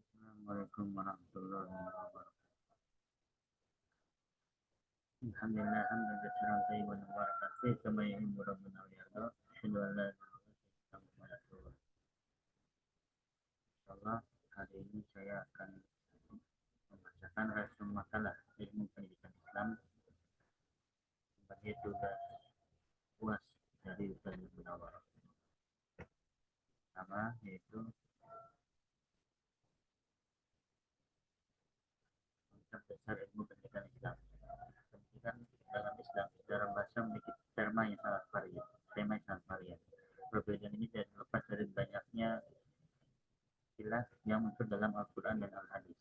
Assalamualaikum warahmatullahi wabarakatuh. Alhamdulillah hamdan katsiran tayyiban mubarakan fihi kama yuhibbu rabbuna wa yarda. Asyhadu an la ilaha illallah. Insyaallah hari ini saya akan membacakan resume makalah ilmu pendidikan Islam sebagai tugas UAS dari Ustaz Munawar. Pertama yaitu konsep dasar ilmu pendidikan Islam. Pendidikan dalam Islam secara bahasa memiliki tema yang sangat varian. Perbedaan ini tidak terlepas dari banyaknya istilah yang muncul dalam Al-Quran dan Al-Hadis.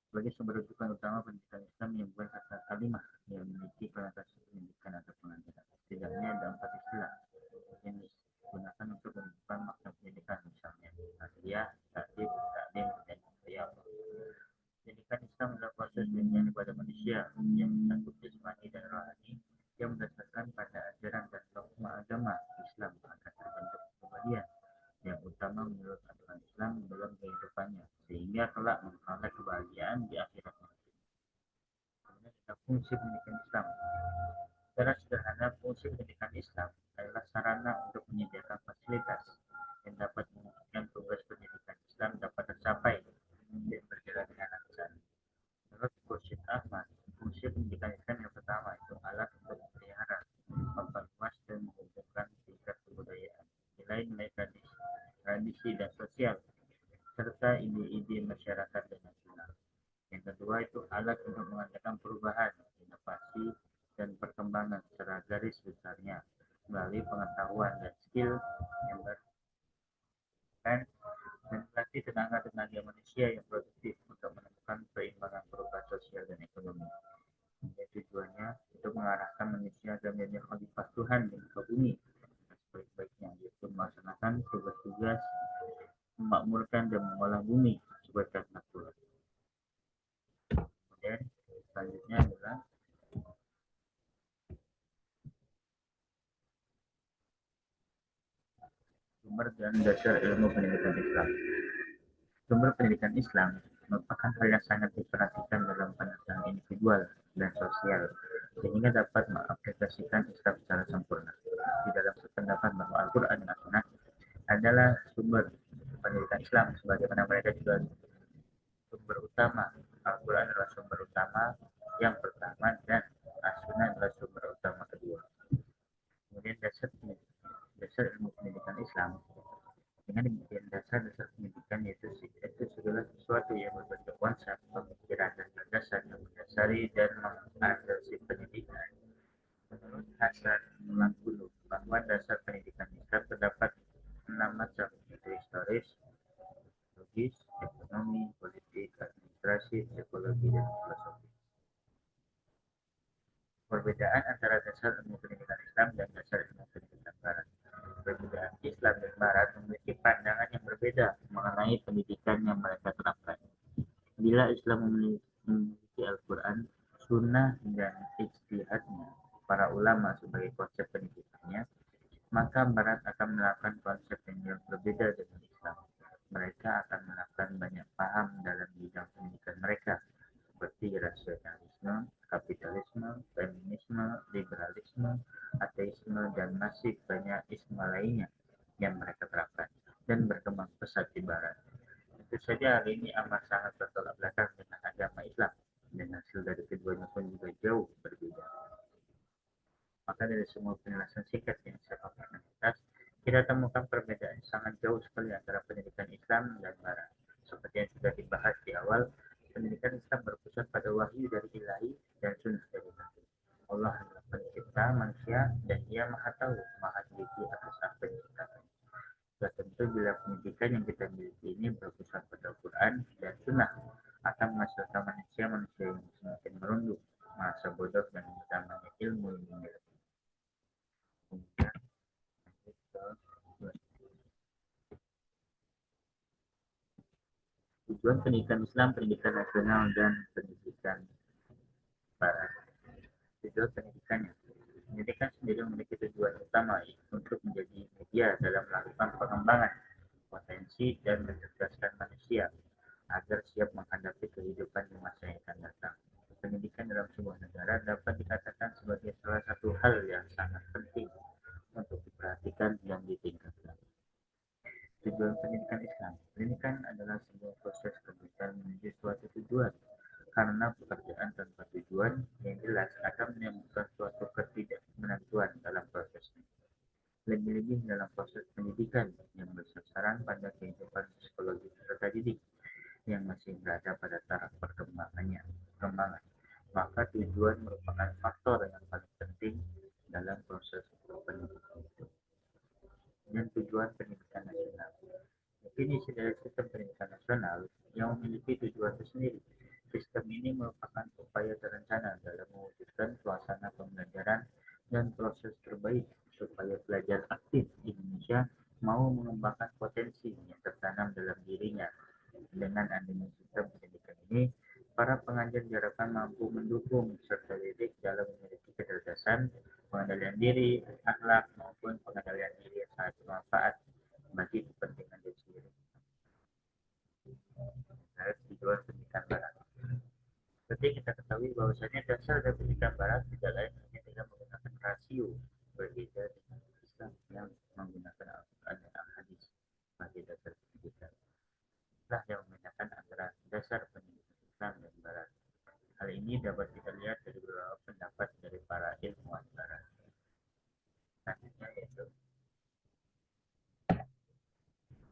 Sebagai sumber rujukan utama pendidikan Islam yang bukan kata kalimah yang memiliki konotasi pendidikan atau pengajaran. Setidaknya ada 4 istilah yang digunakan untuk menunjukkan makna pendidikan, misalnya tarbiyah, ta'lim, dan tarbiyah. Pendidikan Islam adalah proses pendidikan kepada manusia yang mencakup jasmani dan rohani yang berdasarkan pada ajaran dan dogma agama Islam akan terbentuk kepribadian yang utama menurut aturan Islam dalam kehidupannya sehingga kelak memperoleh kebahagiaan di akhirat nanti. Kemudian ada fungsi pendidikan Islam. Secara sederhana, fungsi pendidikan Islam adalah sarana untuk menyediakan fasilitas yang dapat memungkinkan tugas pendidikan Islam dapat tercapai dan berjalan dengan lancar. Menurut Khursyid Ahmad, fungsi pendidikan Islam yang pertama itu alat untuk memelihara, memperluas dan menghubungkan tingkat kebudayaan, nilai-nilai tradisi dan sosial, serta ide-ide masyarakat dan nasional. Yang kedua itu alat untuk mengadakan perubahan, inovasi, dan perkembangan secara garis besarnya melalui pengetahuan dan skill yang berkaitan dan melatih tenaga manusia yang produktif untuk menemukan perimbangan perubahan sosial dan ekonomi. Dan tujuannya untuk mengarahkan manusia agar menjadi khalifah Tuhan di muka bumi dengan sebaik-baiknya, yaitu melaksanakan tugas-tugas memakmurkan dan mengolah bumi sebagai makhluk Tuhan. Kemudian selanjutnya adalah sumber dan dasar ilmu pendidikan Islam. Sumber pendidikan Islam merupakan hal yang sangat diperhatikan dalam penelitian individual dan sosial, sehingga dapat mengaplikasikan Islam secara sempurna. Di dalam pendapat bahwa Al-Quran dan As-Sunnah adalah sumber pendidikan Islam, sebagaimana mereka juga sumber utama. Al-Quran adalah sumber utama yang pertama dan As-Sunnah adalah sumber utama kedua. Kemudian dasar ilmu pendidikan Islam dengan demikian dasar pendidikan yaitu segala sesuatu yang berbentuk konsep, pemikiran dan gagasan yang mendasari dan mengadopsi pendidikan. Menurut Hasan Mulangkulu bahwa dasar pendidikan Islam terdapat 6 macam, yaitu historis, logis, ekonomi, politik, administrasi, psikologi, dan filosofi. Perbedaan antara dasar ilmu pendidikan Islam dan dasar ilmu pendidikan Barat. Perbedaan Islam dan Barat memiliki pandangan yang berbeda mengenai pendidikan yang mereka terapkan. Bila Islam memiliki Al-Quran, Sunnah, dan ijtihadnya para ulama sebagai konsep pendidikannya, maka Barat akan menerapkan konsep yang berbeda dengan Islam. Mereka akan menerapkan banyak paham dalam bidang pendidikan mereka, seperti rasionalisme, kapitalisme, feminisme, liberalisme, ateisme, dan masih banyak isma lainnya yang mereka terapkan dan berkembang pesat di Barat. Tentu saja hal ini amat sangat bertolak belakang dengan agama Islam dan hasil dari keduanya pun juga jauh berbeda. Maka dari semua penjelasan singkat yang saya paparkan atas, kita temukan perbedaan sangat jauh sekali antara pendidikan Islam dan Barat. Seperti yang sudah dibahas di awal, pendidikan Islam berpusat pada wahyu dari ilahi dan sunnah dari Nabi. Allah adalah pencipta manusia dan Ia Maha Tahu, Maha Teliti atas apa yang diciptakan. Sudah tentu bila pendidikan yang kita miliki ini berpusat pada Quran dan Sunnah akan menghasilkan manusia yang semakin merunduk, merasa bodoh dan utamanya ilmu yang dimiliki. Kemudian tujuan pendidikan Islam, pendidikan nasional, dan pendidikan Barat. Tujuan pendidikannya. Pendidikan sendiri memiliki tujuan utama untuk menjadi media dalam melakukan pengembangan potensi kompetensi dan mencerdaskan manusia agar siap menghadapi kehidupan di masa yang akan datang. Pendidikan dalam sebuah negara dapat dikatakan sebagai salah satu hal yang sangat penting untuk diperhatikan dan ditingkatkan. Tujuan pendidikan Islam. Pendidikan adalah sebuah proses kebutuhan menuju suatu tujuan. Karena pekerjaan tanpa tujuan yang jelas akan menimbulkan suatu ketidakmenentuan dalam prosesnya. Lebih-lebih dalam proses pendidikan yang bersasaran pada kehidupan psikologi peserta didik yang masih berada pada taraf perkembangan. Maka tujuan merupakan faktor yang paling penting dalam proses pendidikan itu. Dan tujuan pendidikan nasional. Definisi dari sistem pendidikan nasional yang memiliki tujuan tersendiri. Sistem ini merupakan upaya terencana dalam mewujudkan suasana pembelajaran dan proses terbaik supaya pelajar aktif di Indonesia mau mengembangkan potensi yang tertanam dalam dirinya. Dengan adanya sistem pendidikan ini, para pengajar diharapkan mampu mendukung serta didik dalam memiliki kecerdasan, pengendalian diri, akhlak maupun pengendalian diri yang sangat bermanfaat bagi kepentingan diri sendiri. Dari tujuan pendidikan barat. Seperti kita ketahui bahwasanya dasar dari pendidikan barat tidak lain hanya dengan menggunakan rasio, berbeda dengan Islam yang menggunakan Al-Quran dan Al-Hadis sebagai dasar pendidikan. Itulah yang membedakan antara dasar pendidikan Islam dan barat. Hal ini dapat kita lihat dari beberapa pendapat dari para ilmuwan barat. Selanjutnya yaitu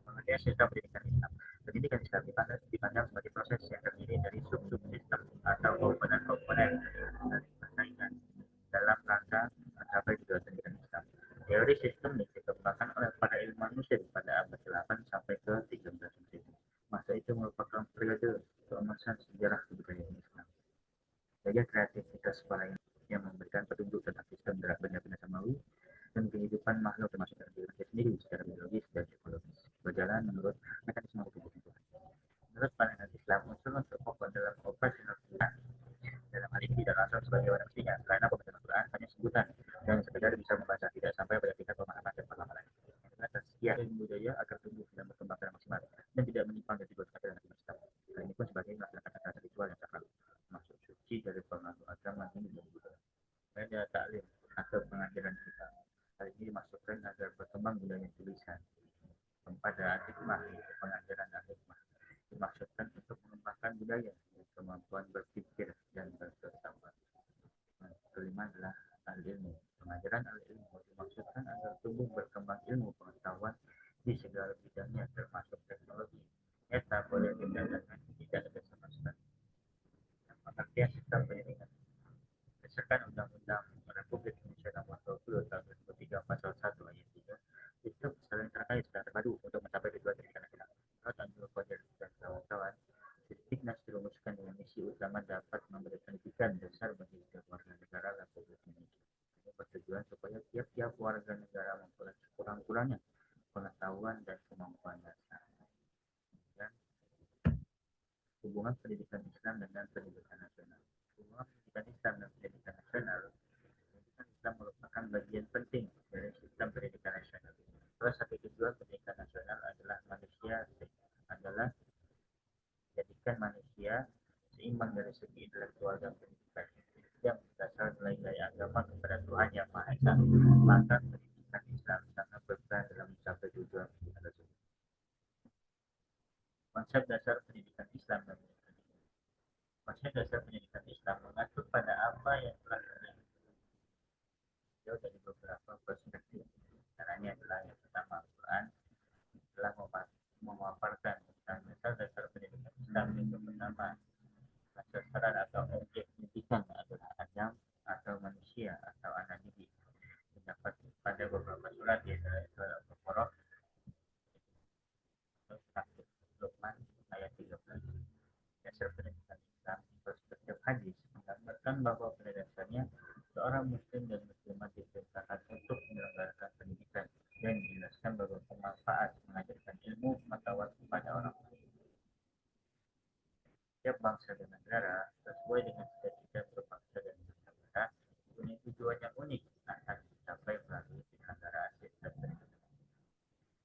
pengertian sistem pendidikan Islam. Pendidikan Islam dipandang sebagai proses yang terdiri dari sub-subsistem atau komponen-komponen dari persaingan dalam rangka mencapai tujuan pendidikan Islam. Teori sistem ini dikembangkan oleh para ilmuwan Muslim pada abad 8 sampai ke 13 Masehi. Masa itu merupakan periode keemasan sejarah kebudayaan Islam. Daya kreativitas para ilmuwan yang memberikan petunjuk tentang sistem gerak benda-benda samawi dan kehidupan makhluk termasuk dalam diri manusia sendiri secara biologis dan ekologis berjalan menurut mekanisme hukum Tuhan. Menurut pandangan Islam, unsur-unsur pokok dalam operasional Quran dalam hal ini tidak langsung sebagai warna mestinya, karena pembentukan Quran hanya sebutan dan sekedar bisa membaca, tidak sampai pada tingkat pemahaman dan pengapalan. Yang kedua, tazkiyah ilmu budaya agar tumbuh dan berkembang secara maksimal dan tidak menyimpang dari tujuan ajaran Nabi Islam. Hal ini pun sebagai melaksanakan acara ritual yang sakral, masuk suci dari pengaruh agama ini dan budaya. Media taklim atau pengajaran kita. Hal ini dimaksudkan agar berkembang budaya tulisan. Pada hikmah, pengajaran hikmah dimaksudkan untuk mengembangkan budaya dan kemampuan berpikir dan berfilsafat. Kelima adalah al-ilmu. Pengajaran al-ilmu dimaksudkan agar tumbuh berkembang ilmu pengetahuan di segala bidangnya termasuk teknologi. Eta boleh dikatakan tidak ada sama sekali. Pengertian sistem pendidikan berdasarkan Undang-Undang Republik Indonesia Nomor 20 Tahun 2003 Pasal 1 Ayat 3, sistem saling terkait dan terpadu untuk mencapai tujuan pendidikan nasional. Menurut Abdul Qadir dan kawan-kawan, Sisdiknas dirumuskan dengan misi utama dapat memberikan pendidikan dasar bagi setiap warga negara Republik Indonesia. Ini bertujuan supaya tiap-tiap warga negara memperoleh sekurang-kurangnya pengetahuan dan kemampuan dasar. Dan hubungan pendidikan Islam dengan pendidikan nasional. Hubungan pendidikan Islam dan pendidikan nasional. Pendidikan Islam merupakan bagian penting dari sistem pendidikan nasional. Salah satu tujuan pendidikan nasional adalah menjadikan manusia seimbang dari segi intelektual dan pendidikan yang berdasar nilai-nilai agama kepada Tuhan Yang Maha Esa. Maka pendidikan Islam sangat berperan dalam mencapai tujuan pendidikan tersebut. Konsep dasar pendidikan Islam dan konsep dasar pendidikan Islam mengatur pada apa yang telah jauh dari beberapa perspektif. Caranya adalah yang pertama, Al-Quran telah memaparkan tentang dasar pendidikan Islam yang pertama, sasaran atau objek pendidikan adalah Adam atau manusia atau anak didik. Terdapat pada beberapa surat yaitu surat Al-Baqarah, Luqman ayat 13. Dasar pendidikan Islam perspektif hadis menggambarkan bahwa pada dasarnya seorang muslim dan muslimat diperintahkan untuk menyelenggarakan pendidikan dan menjelaskan bahwa bermanfaat mengajarkan ilmu pengetahuan kepada orang lain. Setiap bangsa dan negara sesuai dengan cita-cita berbangsa dan bernegara punya tujuan yang unik akan dicapai melalui penyelenggaraan sistem pendidikan.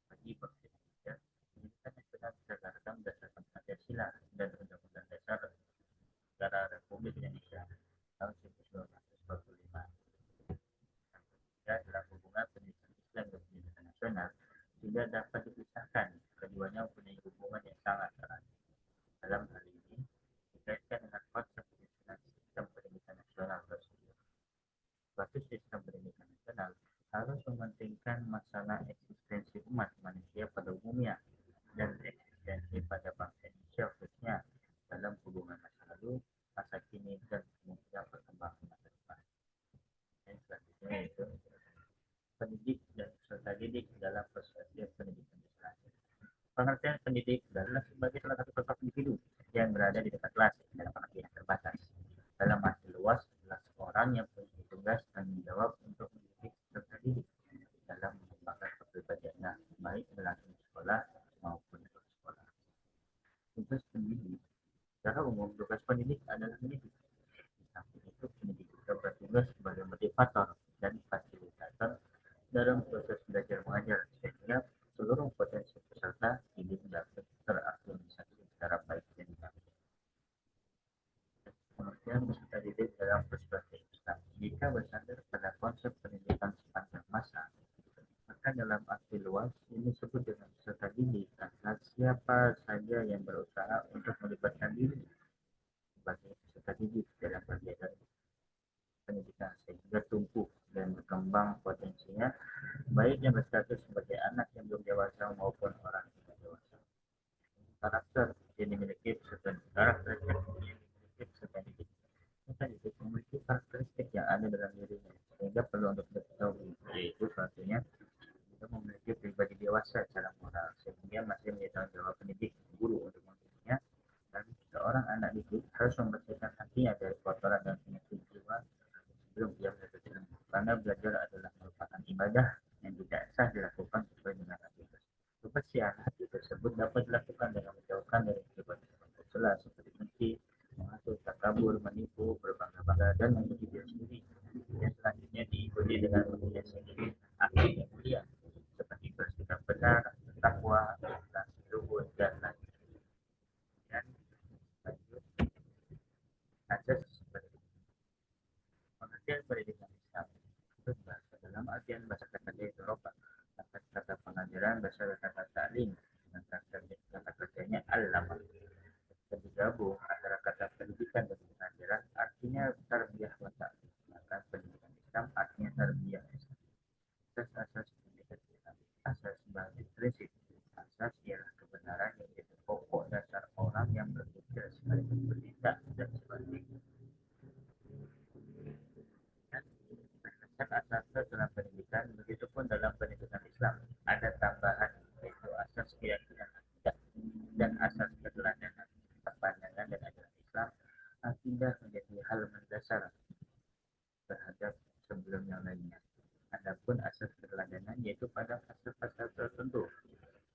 Bagi bangsa Indonesia, pendidikan sana tidak dapat dipisahkan. Keduanya mempunyai hubungan yang sangat erat. Dalam hal ini, dikaitkan dengan konsep penyusunan sistem pendidikan nasional tersebut. Suatu sistem pendidikan nasional harus mementingkan masalah eksistensi umat manusia pada umumnya dan eksistensi pada bangsa Indonesia khususnya dalam hubungan masa lalu, masa kini, dan kemungkinan perkembangan masa depan. Dan selanjutnya yaitu pendidik dan peserta didik dalam proses pendidikan Islam. Pengertian pendidik adalah sebagai salah satu sosok individu yang berada di dekat kelas dalam pengertian terbatas. Dalam arti luas adalah seorang yang punya tugas dan menjawab untuk mendidik peserta didik dalam mengembangkan kepribadiannya, baik melalui sekolah maupun di luar sekolah. Tugas pendidik, secara umum tugas pendidik adalah mendidik. Di samping itu, pendidik juga bertugas sebagai motivator dan fasilitator dalam proses belajar mengajar sehingga seluruh potensi peserta didik dapat terorganisasi secara baik dan baik. Kemudian peserta didik dalam perspektif Islam. Jika bersandar pada konsep pendidikan sepanjang masa, maka dalam arti luas ini disebut dengan peserta didik adalah siapa saja yang berusaha untuk melibatkan diri sebagai peserta didik dalam kegiatan pendidikan sehingga tumbuh dan berkembang potensinya, baik yang berstatus sebagai anak yang belum dewasa maupun orang yang sudah dewasa. Karakter yang dimiliki peserta didik memiliki karakteristik yang ada dalam dirinya sehingga perlu untuk diketahui, yaitu satunya kita memiliki pribadi dewasa secara moral sehingga masih menjadi tanggung jawab pendidik guru untuk mendidiknya, dan seorang anak didik harus membersihkan hatinya dari kotoran dan penyakit jiwa sebelum ia belajar ilmu, karena belajar adalah merupakan ibadah yang tidak sah dilakukan sesuai dengan aturan. Kebersihan hati tersebut dapat dilakukan dengan menjauhkan dari perbuatan tercela seperti benci, mengatur, takabur, menipu, berbangga-bangga, dan memuji diri sendiri. Dan selanjutnya diikuti dengan menghiasi diri akhlak yang mulia seperti bersikap benar, takwa, ikhlas, luhur, dan lain-lain. Dan lanjut asas pengertian pendidikan Islam itu bahasa dalam artian bahasa kata Eropa, kata pengajaran bahasa kata ta'lim, dan kata kerjanya al-lama. Digabung antara kata pendidikan dan pengajaran artinya tarbiyah wa ta'lim. Maka pendidikan Islam artinya tarbiyah Islam. Asas pendidikan Islam, asas sebagai prinsip. Asas ialah kebenaran yang jadi pokok dasar orang yang berpikir sekaligus bertindak dan sebaliknya. Asas dalam pendidikan, begitupun dalam pendidikan Islam ada tambahan yaitu asas keyakinan akidah dan asas keteladanan. Pandangan dan ajaran Islam, akidah menjadi hal mendasar terhadap sebelum yang lainnya. Adapun asas keteladanan yaitu pada fase-fase tertentu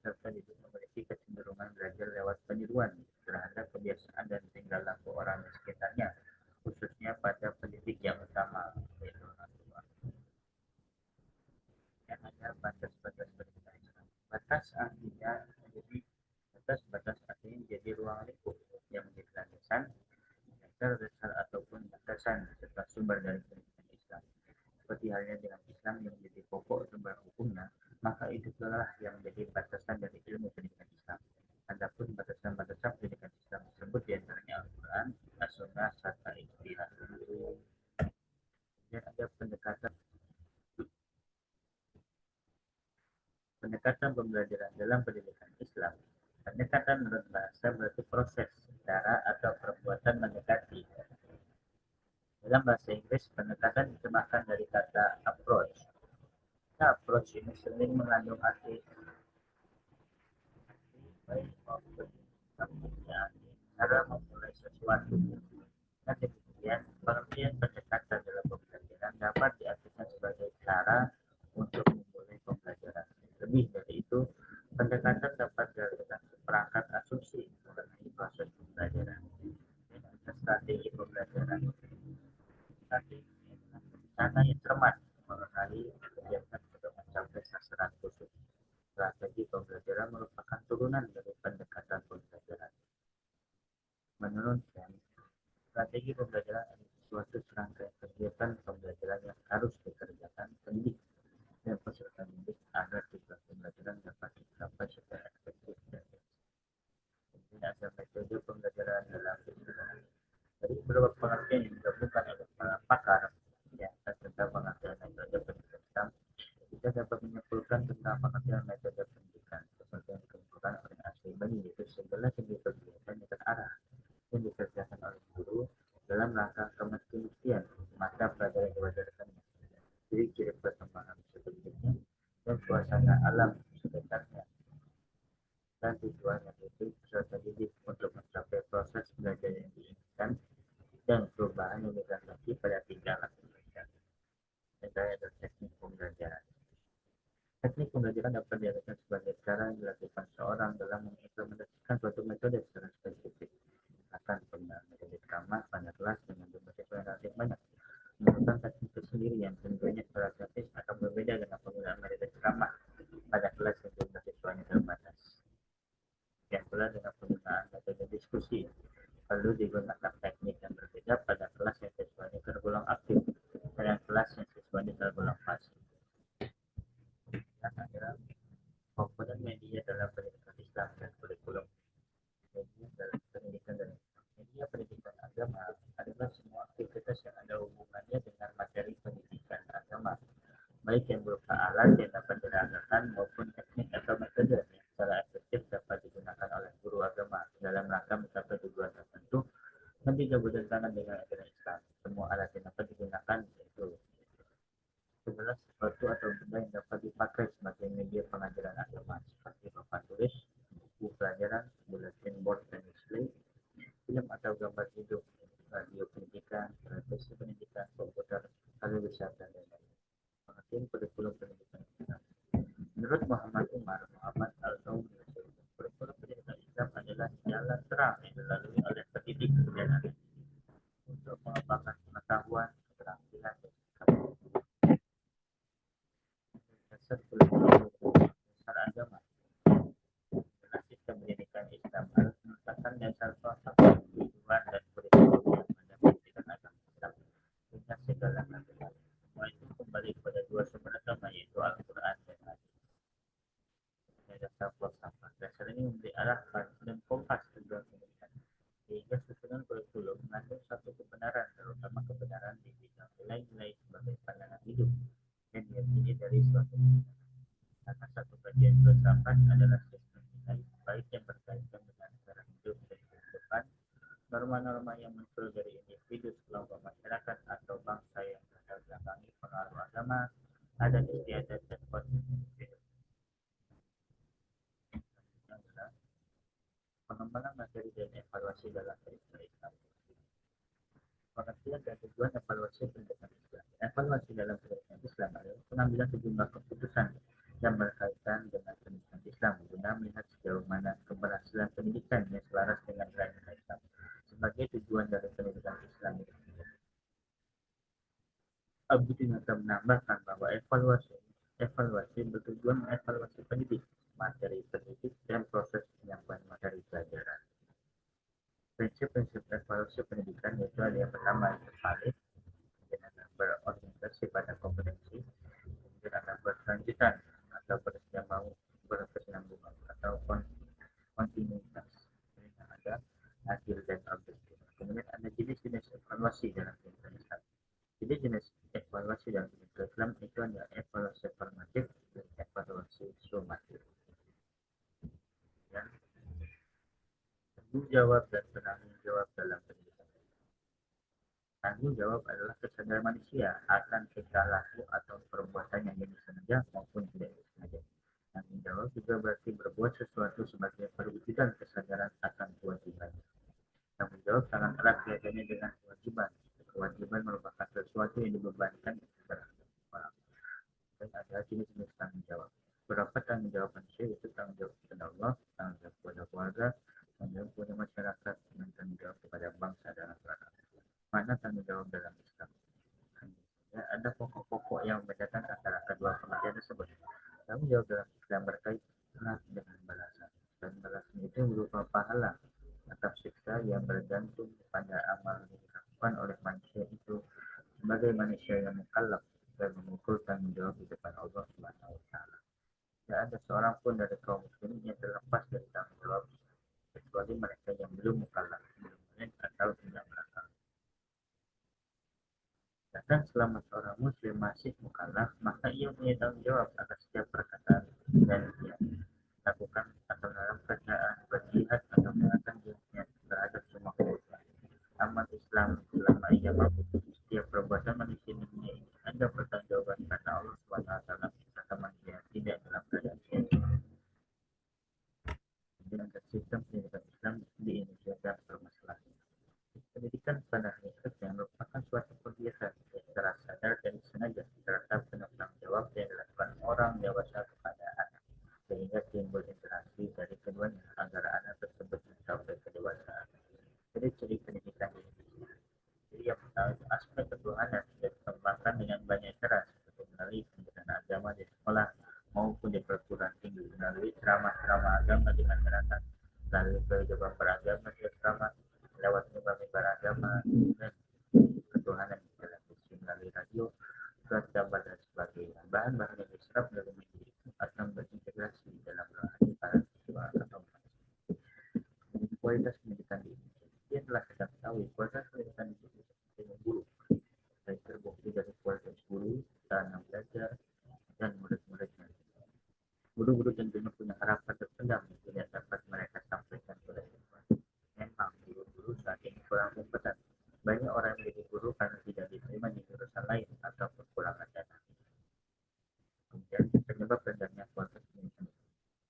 serta didik memiliki kecenderungan belajar lewat peniruan terhadap kebiasaan dan tingkah laku orang di sekitarnya, khususnya pada pendidik yang utama yaitu orang tua. Yang ada batas-batas pendidikan Islam. Batas artinya menjadi batas artinya menjadi ruang lingkup yang menjadi landasan, dasar ataupun batasan serta sumber dari pendidikan Islam. Seperti halnya dengan Islam yang menjadi pokok sumber hukumnya, maka itu adalah yang menjadi batasan dari ilmu pendidikan Islam. Adapun batasan-batasan pendidikan Islam tersebut diantaranya Al-Quran, As-Sunnah, serta ijtihad. Dan ada pendekatan pembelajaran dalam pendidikan Islam. Pendekatan menurut bahasa berarti proses, cara, atau perbuatan mendekati. Dalam bahasa Inggris, pendekatan diterjemahkan dari kata approach. Approach ini sering mengandung arti baik maupun cara memulai sesuatu. Dan demikian, pengertian pendekatan dalam pembelajaran dapat diartikan sebagai cara untuk memulai pembelajaran. Lebih dari itu, pendekatan dapat dilakukan seperangkat asumsi mengenai proses pembelajaran dan strategi pembelajaran. Strategi cara yang cermat mengenai kegiatan untuk mencapai sasaran khusus. Strategi pembelajaran merupakan turunan dari pendekatan pembelajaran. Menurut Ken, strategi pembelajaran adalah suatu serangkaian kegiatan pembelajaran yang harus dikerjakan pendidik dan peserta didik agar tujuan pengertian metode pendidikan seperti yang dikemukakan oleh Ashley Bani, yaitu segala kegiatan yang terarah yang dikerjakan oleh guru dalam rangka kemestian mata pelajaran yang diwajarkannya, ciri-ciri perkembangan pendidiknya, dan suasana alam sekitarnya, dan tujuannya yaitu peserta didik untuk mencapai proses belajar yang diinginkan dan perubahan yang dikehendaki pada tingkah laku mereka. Metode dan teknik pembelajaran. Teknik pembelajaran dapat diartikan sebagai cara yang dilakukan seorang dalam mengimplementasikan suatu metode secara spesifik. Akan penggunaan metode ceramah pada kelas dengan jumlah siswa yang relatif banyak. Menggunakan teknik tersendiri yang tentunya secara teknis akan berbeda dengan penggunaan metode ceramah pada kelas yang jumlah siswanya terbatas. Dan pula dengan penggunaan metode diskusi, perlu digunakan teknik yang berbeda pada kelas yang siswanya tergolong aktif dan kelas yang siswanya tergolong pasif. Yang adalah komponen media dalam pendidikan Islam dan kurikulum. Media dalam pendidikan dan media pendidikan agama adalah semua aktivitas yang ada hubungannya dengan materi pendidikan agama, baik yang berupa alat yang dapat dirasakan maupun teknik atau metode yang secara efektif dapat digunakan oleh guru agama dalam rangka mencapai tujuan tertentu dan tidak bertentangan dengan ajaran Islam. Semua alat yang dapat digunakan yaitu segala sesuatu atau benda yang dapat dipakai sebagai media pengajaran agama seperti papan tulis, buku pelajaran, bulletin board dan display, film atau gambar hidup, radio pendidikan, televisi pendidikan, komputer, televisi dan lain-lain. Pengertian kurikulum pendidikan Islam. Menurut Muhammad Umar, Muhammad Al-Nawawi, kurikulum pendidikan Islam adalah jalan terang yang dilalui oleh pendidik dan anak untuk mengembangkan pengetahuan, keterampilan, dan sikap. Dasar kurikulum dasar agama. Dalam sistem pendidikan Islam harus meletakkan dasar konsep tujuan dan kurikulum yang ada pendidikan agama Islam dengan segala kandungan. Semua itu kembali kepada dua sumber agama yaitu Al-Quran dan Hadis. Dasar filsafat. Dasar ini memberi arah dan kompas tujuan pendidikan. Sehingga susunan kurikulum mengandung satu kebenaran, terutama kebenaran di bidang nilai-nilai sebagai pandangan hidup yang diyakini dari suatu kebenaran. Karena satu bagian filsafat adalah sistem nilai, baik yang berkaitan dengan cara hidup dan kehidupan, norma-norma yang muncul dari individu, kelompok masyarakat, atau bangsa yang terbelakangi pengaruh agama, adat istiadat, dan konsep individu. Pengembangan materi dan evaluasi dalam pendidikan Islam. Pengertian dan tujuan evaluasi pendidikan Islam. Evaluasi dalam pendidikan Islam adalah pengambilan sejumlah keputusan yang berkaitan dengan pendidikan Islam guna melihat sejauh mana keberhasilan pendidikan yang selaras dengan nilai-nilai Islam sebagai tujuan dari pendidikan Islam itu. Abu Dinata menambahkan bahwa evaluasi bertujuan mengevaluasi pendidik, materi pendidik, dan proses penyampaian materi pelajaran. Prinsip-prinsip evaluasi pendidikan yaitu ada yang pertama itu valid, kemudian ada berorientasi pada kompetensi, kemudian ada berkelanjutan atau berkesinambungan atau kontinuitas, kemudian ada adil dan objektif. Kemudian ada jenis-jenis evaluasi dalam pendidikan Islam. Jadi jenis evaluasi dalam pendidikan Islam itu ada evaluasi formatif dan evaluasi sumatif. Dan tanggung jawab dan penanggung jawab dalam pendidikan. Tanggung jawab adalah kesadaran manusia akan tingkah laku atau perbuatan yang disengaja maupun tidak disengaja. Tanggung jawab juga berarti berbuat sesuatu sebagai perwujudan kesadaran akan kewajiban. Tanggung jawab sangat erat kaitannya dengan kewajiban. Kewajiban merupakan sesuatu yang dibebankan kepada orang. Dan ada jenis-jenis tanggung jawab. Beberapa tanggung jawab manusia yaitu tanggung jawab kepada Allah, tanggung jawab kepada keluarga, tanggung jawab kepada masyarakat, dan tanggung jawab kepada bangsa dan negara. Mana tanggung jawab dalam Islam? Ya, ada pokok-pokok yang membedakan antara kedua pengertian tersebut. Tanggung jawab dalam Islam berkaitan dengan balasan. Dan balasan itu berupa pahala atau siksa yang bergantung pada amal yang dilakukan oleh manusia itu sebagai manusia yang mukallaf dan memikul tanggung jawab di depan Allah Subhanahu wa taala. Tidak ada seorang pun dari kaum muslimin yang terlepas dari tanggung jawab kecuali mereka yang belum mukallaf, belum atau tidak berakal. Bahkan selama seorang muslim masih mukallaf, maka ia punya tanggung jawab atas setiap perkataan dan ia lakukan atau dalam kerjaan, berjihad atau mengatur jihadnya terhadap semua kebutuhan. Amat Islam selama ia mampu setiap perbuatan manusia di dunia ini ada pertanggungjawaban karena Allah SWT kata manusia tidak dalam keadaan sia-sia. Dengan sistem pendidikan Islam di Indonesia dan permasalahan. Pendidikan pada akhirnya yang merupakan suatu kegiatan yang secara sadar dan sengaja serta penuh tanggung jawab yang dilakukan orang dewasa kepada anak sehingga timbul interaksi dari keduanya agar anak tersebut mencapai kedewasaan. Jadi ciri pendidikan ini. Jadi yang pertama itu aspek ketuhanan yang dikembangkan dengan banyak cara seperti melalui pendidikan agama di sekolah maupun di perguruan tinggi melalui ceramah-ceramah agama di masyarakat, melalui kehidupan beragama di asrama, lewat mimbar-mimbar agama dan ketuhanan di dalam misi melalui radio, surat kabar dan sebagainya. Bahan-bahan yang diserap dari media itu akan berintegrasi dalam rohani para siswa atau kualitas pendidikan di Indonesia. Dia telah kita ketahui kualitas pendidikan di Indonesia seperti guru. Baik terbukti dari kualitas guru, cara belajar, dan murid-muridnya. Guru-guru tentunya punya harapan terpendam yang tidak dapat mereka sampaikan kepada siswa. Memang guru-guru saat ini kurang kompeten. Banyak orang yang menjadi guru karena tidak diterima di jurusan lain atau kekurangan dana. Kemudian penyebab rendahnya kualitas pendidikan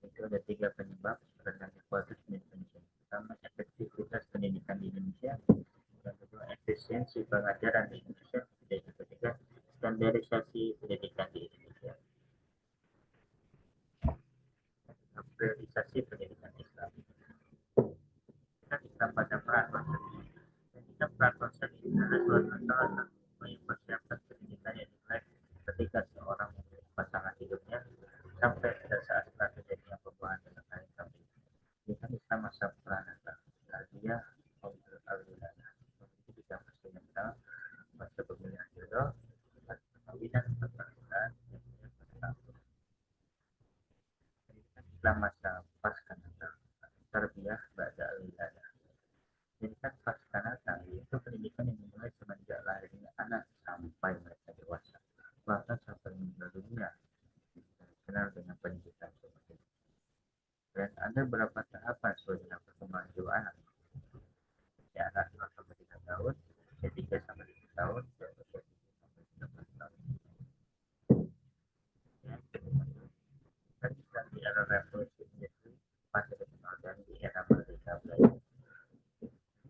itu ada 3 penyebab rendahnya kualitas pendidikan Indonesia. Pertama, efektivitas pendidikan di Indonesia. Yang kedua, efisiensi pengajaran di Indonesia. Dan yang ketiga, standarisasi pendidikan di Indonesia. Priorisasi pendidikan Islam. Kita bisa pada prakonsepsi. Ketika prakonsepsi adalah salah satu yang mempersiapkan pendidikan yang dimulai ketika seorang memilih pasangan hidupnya sampai pada saat terjadinya pembuahan dengan lain kami. Kita bisa masa pranata, dia al-wilayah. Memiliki 3 persen masa pemilihan jodoh, perkawinan, pernikahan, dan pernikahan. Islam masa pasca Natal, tarbiyah ba'da al-wilayah. Pendidikan pasca Natal itu pendidikan yang dimulai semenjak lahirnya anak sampai mereka dewasa, bahkan sampai meninggal dunia. Dikenal dengan pendidikan seperti itu. Dan ada beberapa tahapan sesuai dengan perkembangan jiwa anak. Ya, anak 0 sampai 3 tahun, ya 3 sampai 5 tahun, dan usia 7 sampai 13 tahun. Ya, kan Islam di era revolusi industri masih dikenal dan di era merdeka belajar.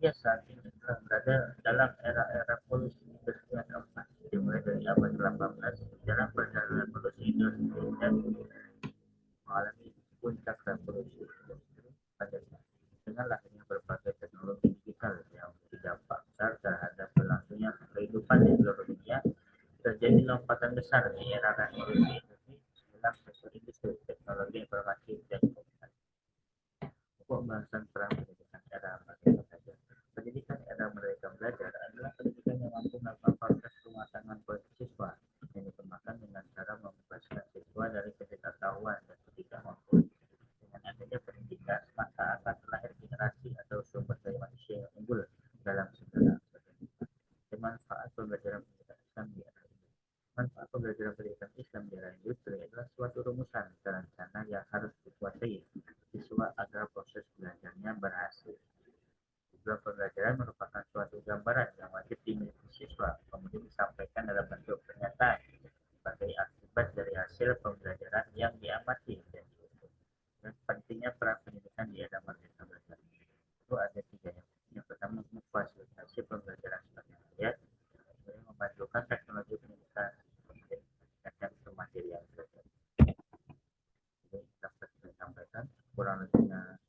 Dia saat ini telah berada dalam era revolusi industri yang keempat, dimulai dari abad 18 dalam perjalanan revolusi industri dan mengalami puncak revolusi industri pada saat dengan lahirnya berbagai teknologi digital yang berdampak besar terhadap berlangsungnya kehidupan di seluruh dunia, terjadi lompatan besar di era revolusi industri dalam sektor industri, teknologi informasi dan komunikasi. Pembahasan perang pendidikan era merdeka belajar. Pendidikan era merdeka belajar adalah pendidikan yang mampu melakukan proses pematangan politik siswa yang dikembangkan dengan cara membebaskan siswa dari ketidaktahuan dan ketidakmampuan. Dengan adanya pendidikan, maka akan terlahir generasi atau sumber daya manusia yang unggul dalam segala aspek. Manfaat pembelajaran pendidikan Islam di era ini. Manfaat pembelajaran pendidikan Islam di era industri adalah suatu rumusan rencana yang harus dikuasai siswa agar proses belajarnya berhasil. Tujuan pembelajaran merupakan suatu gambaran yang wajib dimiliki siswa, kemudian disampaikan dalam bentuk pernyataan sebagai akibat dari hasil pembelajaran yang diamati dan diukur. Dan pentingnya peran pendidikan di era merdeka belajar itu ada 3 yang. Yang pertama, memfasilitasi pembelajaran sebagai lihat, kemudian memajukan teknologi pendidikan, kemudian meningkatkan kemandirian belajar. Jadi dapat saya sampaikan kurang lebihnya